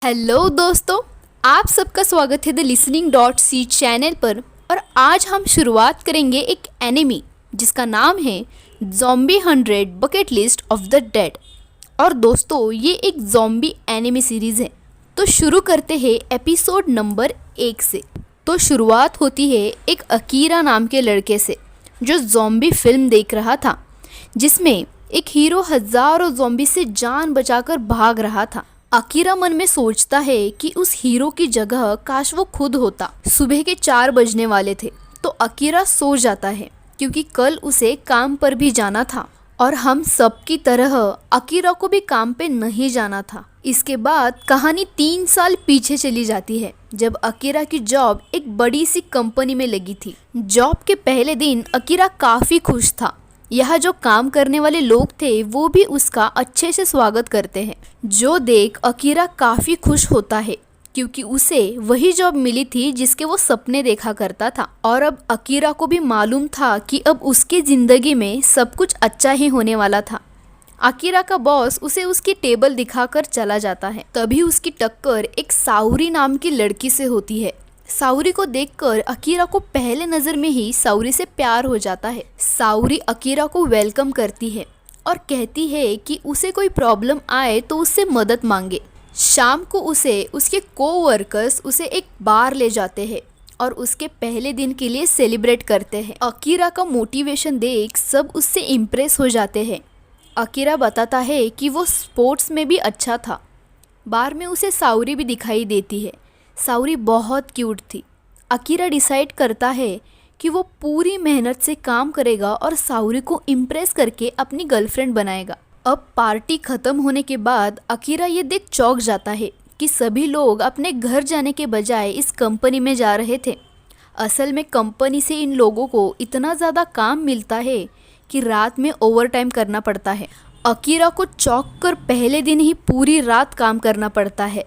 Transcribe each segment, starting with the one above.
Hello दोस्तों, आप सबका स्वागत है the listening dot C channel पर। और आज हम शुरुआत करेंगे एक एनिमी जिसका नाम है zombie 100 bucket list of the dead. और दोस्तों, ये एक ज़ॉम्बी एनिमी सीरीज़ है। तो शुरू करते हैं एपिसोड नंबर 1 से। तो शुरुआत होती है एक अकीरा नाम के लड़के से जो ज़ॉम्बी फिल्म देख रहा था, जिसमें एक हीरो हज़ारों ज़ॉम्बी से जान बचाकर भाग रहा था। अकीरा मन में सोचता है कि उस हीरो की जगह काश वो खुद होता। सुबह के 4 बजने वाले थे तो अकीरा सो जाता है क्योंकि कल उसे काम पर भी जाना था और हम सब की तरह अकीरा को भी काम पे नहीं जाना था। इसके बाद कहानी 3 साल पीछे चली जाती है जब अकीरा की जॉब एक बड़ी सी कंपनी में लगी थी। जॉब के पहले दिन अकीरा काफी खुश था। यहाँ जो काम करने वाले लोग थे वो भी उसका अच्छे से स्वागत करते हैं, जो देख अकीरा काफ़ी खुश होता है क्योंकि उसे वही जॉब मिली थी जिसके वो सपने देखा करता था। और अब अकीरा को भी मालूम था कि अब उसकी ज़िंदगी में सब कुछ अच्छा ही होने वाला था। अकीरा का बॉस उसे उसकी टेबल दिखाकर चला जाता है। तभी उसकी टक्कर एक साउरी नाम की लड़की से होती है। साउरी को देखकर अकीरा को पहले नज़र में ही साउरी से प्यार हो जाता है। साउरी अकीरा को वेलकम करती है और कहती है कि उसे कोई प्रॉब्लम आए तो उससे मदद मांगे। शाम को उसे उसके कोवर्कर्स उसे एक बार ले जाते हैं और उसके पहले दिन के लिए सेलिब्रेट करते हैं। अकीरा का मोटिवेशन देख सब उससे इम्प्रेस हो जाते हैं। अकीरा बताता है कि वो स्पोर्ट्स में भी अच्छा था। बार में उसे साउरी भी दिखाई देती है। साउरी बहुत क्यूट थी। अकीरा डिसाइड करता है कि वो पूरी मेहनत से काम करेगा और साउरी को इम्प्रेस करके अपनी गर्लफ्रेंड बनाएगा। अब पार्टी ख़त्म होने के बाद अकीरा ये देख चौंक जाता है कि सभी लोग अपने घर जाने के बजाय इस कंपनी में जा रहे थे। असल में कंपनी से इन लोगों को इतना ज़्यादा काम मिलता है कि रात में ओवर टाइम करना पड़ता है। अकीरा को चौंक कर पहले दिन ही पूरी रात काम करना पड़ता है।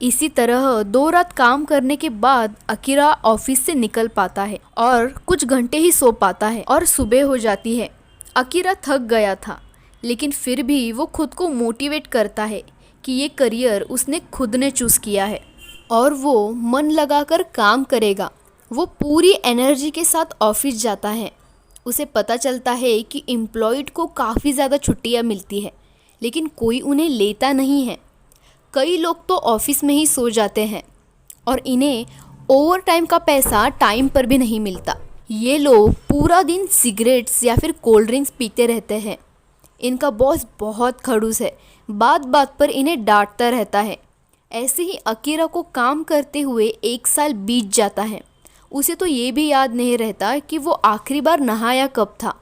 इसी तरह 2 रात काम करने के बाद अकीरा ऑफिस से निकल पाता है और कुछ घंटे ही सो पाता है और सुबह हो जाती है। अकीरा थक गया था, लेकिन फिर भी वो खुद को मोटिवेट करता है कि ये करियर उसने खुद ने चूज़ किया है और वो मन लगाकर काम करेगा। वो पूरी एनर्जी के साथ ऑफिस जाता है। उसे पता चलता है कि एम्प्लॉयड को काफ़ी ज़्यादा छुट्टियाँ मिलती है, लेकिन कोई उन्हें लेता नहीं है। कई लोग तो ऑफिस में ही सो जाते हैं और इन्हें ओवर टाइम का पैसा टाइम पर भी नहीं मिलता। ये लोग पूरा दिन सिगरेट्स या फिर कोल्ड ड्रिंक्स पीते रहते हैं। इनका बॉस बहुत खड़ूस है, बात बात पर इन्हें डांटता रहता है। ऐसे ही अकीरा को काम करते हुए 1 साल बीत जाता है। उसे तो ये भी याद नहीं रहता कि वो आखिरी बार नहाया कब था।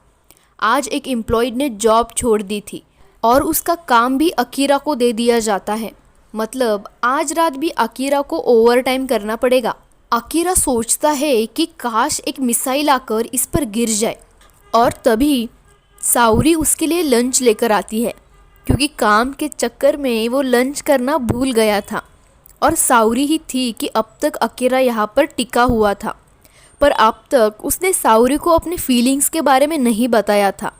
आज एक एम्प्लॉयड ने जॉब छोड़ दी थी और उसका काम भी अकीरा को दे दिया जाता है। मतलब आज रात भी अकीरा को ओवर टाइम करना पड़ेगा। अकीरा सोचता है कि काश एक मिसाइल आकर इस पर गिर जाए। और तभी साउरी उसके लिए लंच लेकर आती है क्योंकि काम के चक्कर में वो लंच करना भूल गया था और साउरी ही थी कि अब तक अकीरा यहाँ पर टिका हुआ था। पर अब तक उसने साउरी को अपनी फीलिंग्स के बारे में नहीं बताया था।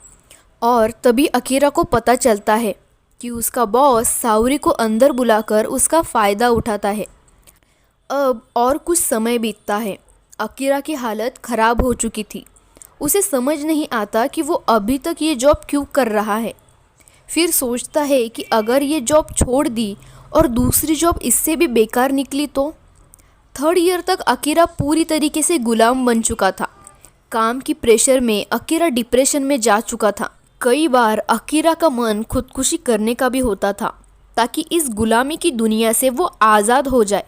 और तभी अकीरा को पता चलता है कि उसका बॉस साउरी को अंदर बुलाकर उसका फ़ायदा उठाता है। अब और कुछ समय बीतता है। अकीरा की हालत ख़राब हो चुकी थी। उसे समझ नहीं आता कि वो अभी तक ये जॉब क्यों कर रहा है। फिर सोचता है कि अगर ये जॉब छोड़ दी और दूसरी जॉब इससे भी बेकार निकली तो। 3rd ईयर तक अकीरा पूरी तरीके से गुलाम बन चुका था। काम की प्रेशर में अकीरा डिप्रेशन में जा चुका था। कई बार अकीरा का मन खुदकुशी करने का भी होता था ताकि इस गुलामी की दुनिया से वो आज़ाद हो जाए।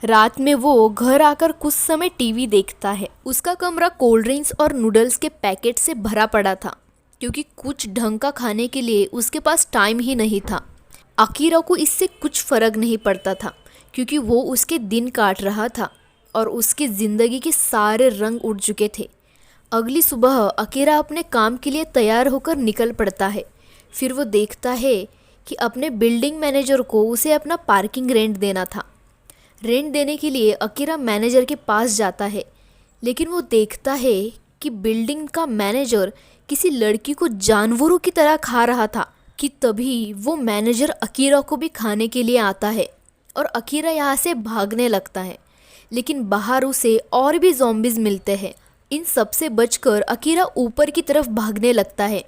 रात में वो घर आकर कुछ समय टीवी देखता है। उसका कमरा कोल्ड ड्रिंक्स और नूडल्स के पैकेट से भरा पड़ा था क्योंकि कुछ ढंग का खाने के लिए उसके पास टाइम ही नहीं था। अकीरा को इससे कुछ फ़र्क नहीं पड़ता था क्योंकि वो उसके दिन काट रहा था और उसकी ज़िंदगी के सारे रंग उड़ चुके थे। अगली सुबह अकीरा अपने काम के लिए तैयार होकर निकल पड़ता है। फिर वो देखता है कि अपने बिल्डिंग मैनेजर को उसे अपना पार्किंग रेंट देना था। रेंट देने के लिए अकीरा मैनेजर के पास जाता है, लेकिन वो देखता है कि बिल्डिंग का मैनेजर किसी लड़की को जानवरों की तरह खा रहा था। कि तभी वो मैनेजर अकीरा को भी खाने के लिए आता है और अकीरा यहाँ से भागने लगता है, लेकिन बाहर उसे और भी ज़ॉम्बीज़ मिलते हैं। इन सब से बचकर अकीरा ऊपर की तरफ भागने लगता है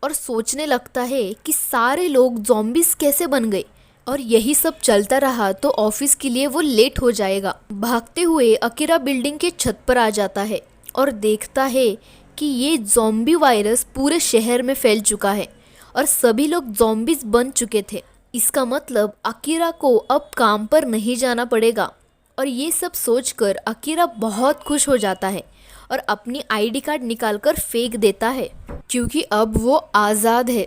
और सोचने लगता है कि सारे लोग ज़ॉम्बीज़ कैसे बन गए, और यही सब चलता रहा तो ऑफिस के लिए वो लेट हो जाएगा। भागते हुए अकीरा बिल्डिंग के छत पर आ जाता है और देखता है कि ये ज़ॉम्बी वायरस पूरे शहर में फैल चुका है और सभी लोग ज़ॉम्बीज़ बन चुके थे। इसका मतलब अकीरा को अब काम पर नहीं जाना पड़ेगा, और ये सब सोचकर अकीरा बहुत खुश हो जाता है और अपनी आईडी कार्ड निकालकर फेंक देता है, क्योंकि अब वो आज़ाद है।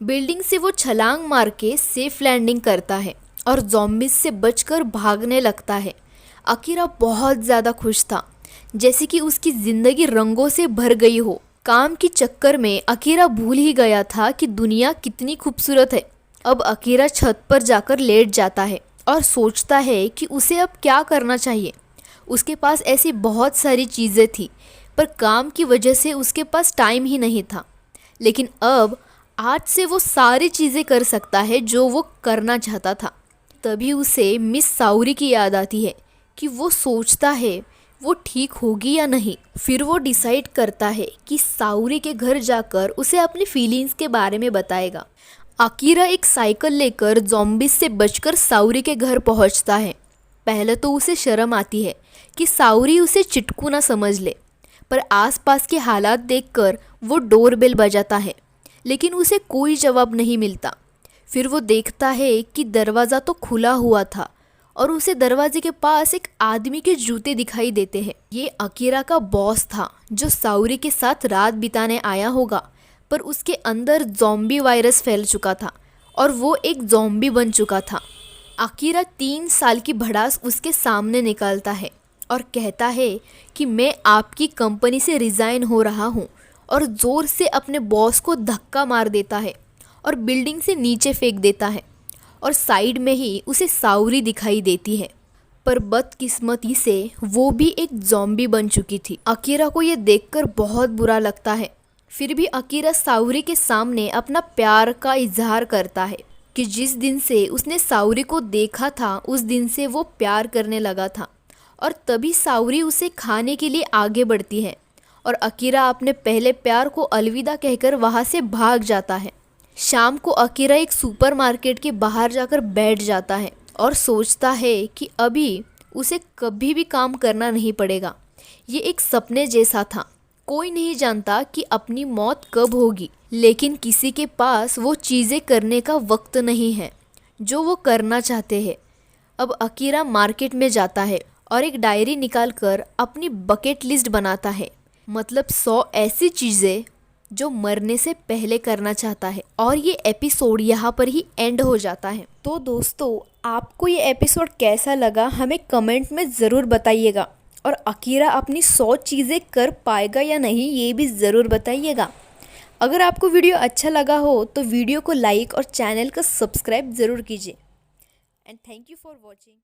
बिल्डिंग से वो छलांग मार के सेफ लैंडिंग करता है और ज़ॉम्बीज़ से बचकर भागने लगता है। अकीरा बहुत ज़्यादा खुश था, जैसे कि उसकी ज़िंदगी रंगों से भर गई हो। काम की चक्कर में अकीरा भूल ही गया था कि दुनिया कितनी खूबसूरत है। अब अकीरा छत पर जाकर लेट जाता है और सोचता है कि उसे अब क्या करना चाहिए। उसके पास ऐसी बहुत सारी चीज़ें थी, पर काम की वजह से उसके पास टाइम ही नहीं था। लेकिन अब आज से वो सारी चीज़ें कर सकता है जो वो करना चाहता था। तभी उसे मिस साउरी की याद आती है कि वो सोचता है वो ठीक होगी या नहीं। फिर वो डिसाइड करता है कि साउरी के घर जाकर उसे अपनी फीलिंग्स के बारे में बताएगा। अकीरा एक साइकिल लेकर ज़ॉम्बीज़ से बचकर साउरी के घर पहुंचता है। पहले तो उसे शर्म आती है कि साउरी उसे चिटकू ना समझ ले, पर आसपास के हालात देखकर वो डोरबेल बजाता है, लेकिन उसे कोई जवाब नहीं मिलता। फिर वो देखता है कि दरवाज़ा तो खुला हुआ था और उसे दरवाजे के पास एक आदमी के जूते दिखाई देते हैं। ये अकीरा का बॉस था जो साउरी के साथ रात बिताने आया होगा, पर उसके अंदर ज़ॉम्बी वायरस फैल चुका था और वो एक ज़ॉम्बी बन चुका था। अकीरा 3 साल की भड़ास उसके सामने निकालता है और कहता है कि मैं आपकी कंपनी से रिज़ाइन हो रहा हूँ, और ज़ोर से अपने बॉस को धक्का मार देता है और बिल्डिंग से नीचे फेंक देता है। और साइड में ही उसे साउरी दिखाई देती है, पर बदकिस्मती से वो भी एक ज़ॉम्बी बन चुकी थी। अकीरा को ये देखकर बहुत बुरा लगता है। फिर भी अकीरा साउरी के सामने अपना प्यार का इजहार करता है कि जिस दिन से उसने साउरी को देखा था उस दिन से वो प्यार करने लगा था। और तभी साउरी उसे खाने के लिए आगे बढ़ती है और अकीरा अपने पहले प्यार को अलविदा कहकर वहाँ से भाग जाता है। शाम को अकीरा एक सुपरमार्केट के बाहर जाकर बैठ जाता है और सोचता है कि अभी उसे कभी भी काम करना नहीं पड़ेगा। ये एक सपने जैसा था। कोई नहीं जानता कि अपनी मौत कब होगी, लेकिन किसी के पास वो चीज़ें करने का वक्त नहीं है जो वो करना चाहते हैं। अब अकीरा मार्केट में जाता है और एक डायरी निकालकर अपनी बकेट लिस्ट बनाता है, मतलब 100 ऐसी चीज़ें जो मरने से पहले करना चाहता है। और ये एपिसोड यहाँ पर ही एंड हो जाता है। तो दोस्तों, आपको ये एपिसोड कैसा लगा हमें कमेंट में ज़रूर बताइएगा, और अकीरा अपनी 100 चीज़ें कर पाएगा या नहीं ये भी ज़रूर बताइएगा। अगर आपको वीडियो अच्छा लगा हो तो वीडियो को लाइक और चैनल को सब्सक्राइब ज़रूर कीजिए। And thank you for watching.